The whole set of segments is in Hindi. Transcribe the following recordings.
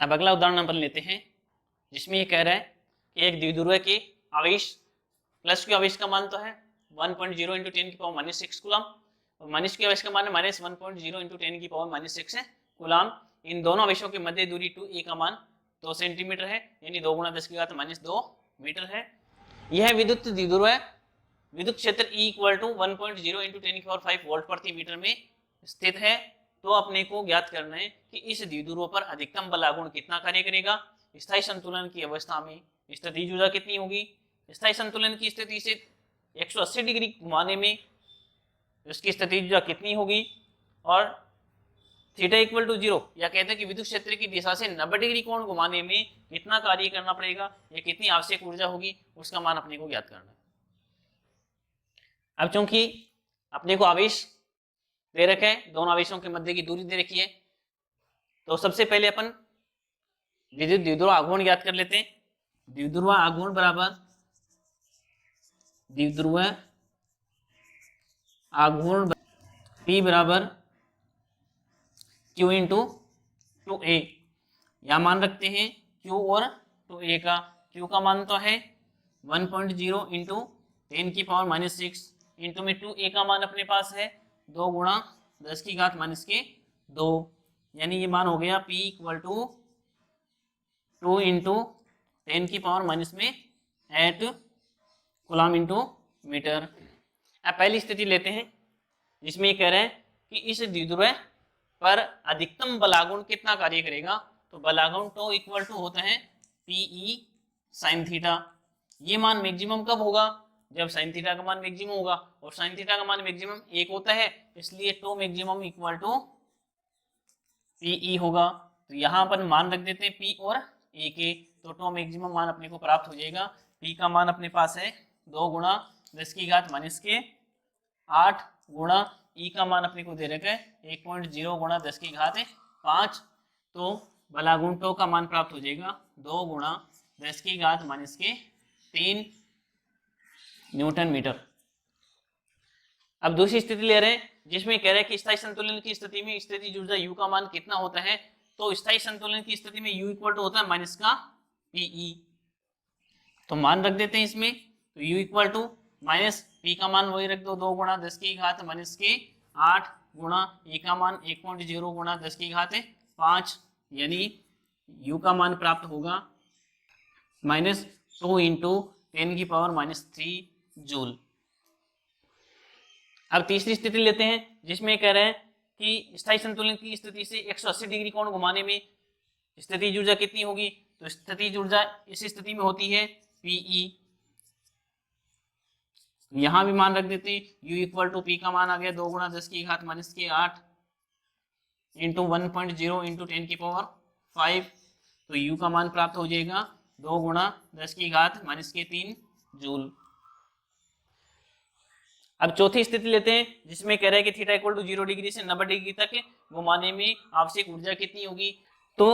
अब अगला उदाहरण अपन लेते हैं, जिसमें ये कह रहा है कि एक द्विध्रुव के आवेश प्लस क्यू आवेश का मान तो है 1.0 इंटू 10 की पावर माइनस 6 कूलम, और माइनस क्यू आवेश का मान है माइनस 1.0 इंटू 10 की पावर माइनस 6 कूलम। इन दोनों आवेशों के मध्य दूरी 2a का मान 2 सेंटीमीटर है, यानी 2 गुणा 10 की घात माइनस 2 मीटर है। यह विद्युत द्विध्रुव है, विद्युत क्षेत्र E इक्वल टू 1.0 इंटू 10 की पावर 5 वोल्ट प्रति मीटर में स्थित है। तो अपने को ज्ञात करना है कि इस द्विध्रुव पर अधिकतम बल आघूर्ण कितना कार्य करेगा। स्थायी संतुलन की अवस्था में स्थितिज ऊर्जा कितनी होगी। स्थायी संतुलन की स्थिति से 180 डिग्री घुमाने में उसकी स्थितिज ऊर्जा कितनी होगी, और थीटा इक्वल टू 0 या कहते हैं कि विद्युत क्षेत्र की दिशा से 90 डिग्री कोण घुमाने में कितना कार्य करना पड़ेगा या कितनी आवश्यक ऊर्जा होगी, उसका मान अपने को ज्ञात करना है। अब चूंकि अपने को आवेश दे रखे हैं, दोनों आवेशों के मध्य की दूरी दे रखी है, तो सबसे पहले अपन विद्युत द्विध्रुव आघूर्ण ज्ञात कर लेते हैं। द्विध्रुव आघूर्ण बराबर द्विध्रुव आघूर्ण P बराबर Q इंटू 2a। यहां मान रखते हैं Q और 2a का। Q का मान तो है 1.0 इंटू 10 की पावर माइनस 6 इंटू में 2a का मान अपने पास है 2 गुणा 10 की घात माइनस के 2, यानी ये मान हो गया P इक्वल टू 2 इंटू 10 की पावर माइनस में 8 कूलम इंटू मीटर। अब पहली स्थिति लेते हैं, जिसमें ये कह रहे हैं कि इस द्विध्रुव पर अधिकतम बलागुण कितना कार्य करेगा। तो बलागुण टो इक्वल टू होता है PE साइन थीटा। ये मान मैक्सिमम कब होगा, जब साइन थीटा का मान मैक्सिमम होगा, और साइन थीटा का मान मैक्सिमम 1 होता है, इसलिए टो मैक्सिमम इक्वल टू PE होगा। तो यहाँ पर मान रख देते हैं P और A के, तो टो मैक्सिमम मान अपने को प्राप्त हो जाएगा। P का मान अपने पास है 2 गुणा 10 की घात माइनस के 8 गुणा E का मान अपने को दे रखा है 1.0 गुणा 10 की घात 5। तो बलागुण टो का मान प्राप्त हो जाएगा 2 गुणा 10 की घात माइनस के 3 न्यूटन मीटर। अब दूसरी स्थिति ले रहे हैं, जिसमें कह रहे हैं कि स्थायी संतुलन की स्थिति में स्थितिज ऊर्जा U का मान कितना होता है। तो स्थायी संतुलन की स्थिति में U इक्वल टू होता है माइनस का PE। तो मान रख देते हैं इसमें, तो U equal to minus P का मान वही रख दो 2 गुणा 10 की घात माइनस के 8 गुणा A का मान 1.0 गुणा 10 की घात 5, यानी U का मान प्राप्त होगा माइनस 2 इंटू 10 की पावर माइनस 3 जूल। अब तीसरी स्थिति लेते हैं, जिसमें कह रहे हैं कि स्थायी संतुलन की स्थिति से 180 डिग्री कोण घुमाने में स्थितिज ऊर्जा कितनी होगी। तो स्थितिज ऊर्जा इस स्थिति में होती है PE। यहां भी मान रख देते हैं, U इक्वल टू P का मान आ गया 2 गुणा 10 की घात माइनस के 8 इंटू 1.0 इंटू 10 की पावर 5। तो U का मान प्राप्त हो जाएगा 2 गुणा 10 की घात माइनस के 3 जूल। अब चौथी स्थिति लेते हैं, जिसमें कह रहे हैं कि थीटा इक्वल टू 0 डिग्री से 90 डिग्री तक घुमाने में आवश्यक ऊर्जा कितनी होगी। तो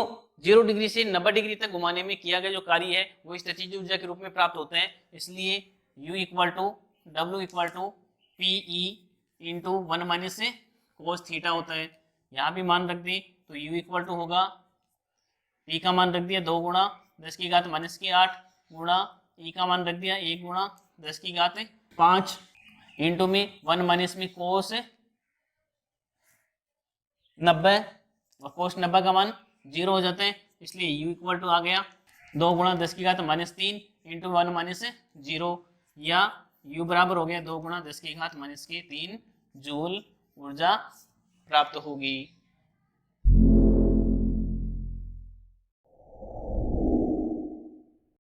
0 डिग्री से 90 डिग्री तक घुमाने में किया गया जो कार्य है वो स्थितिज ऊर्जा के रूप में प्राप्त होता है, इसलिए U equal to W equal to PE into 1 minus cos theta होता है। यहाँ भी मान रख दें, तो U इक्वल टू होगा P का मान रख दिया 2 गुणा 10 की घात माइनस की 8 गुणा E का मान रख दिया 1 गुणा 10 की घात 5 इंटू में 1 माइनस में कोस 90, और कोस 90 का मान 0 हो जाता है, इसलिए U इक्वल टू आ गया 2 गुणा 10 की घात माइनस 3 इंटू 1 माइनस 0, या U बराबर हो गया 2 गुणा 10 की घात माइनस के 3 जूल ऊर्जा प्राप्त होगी।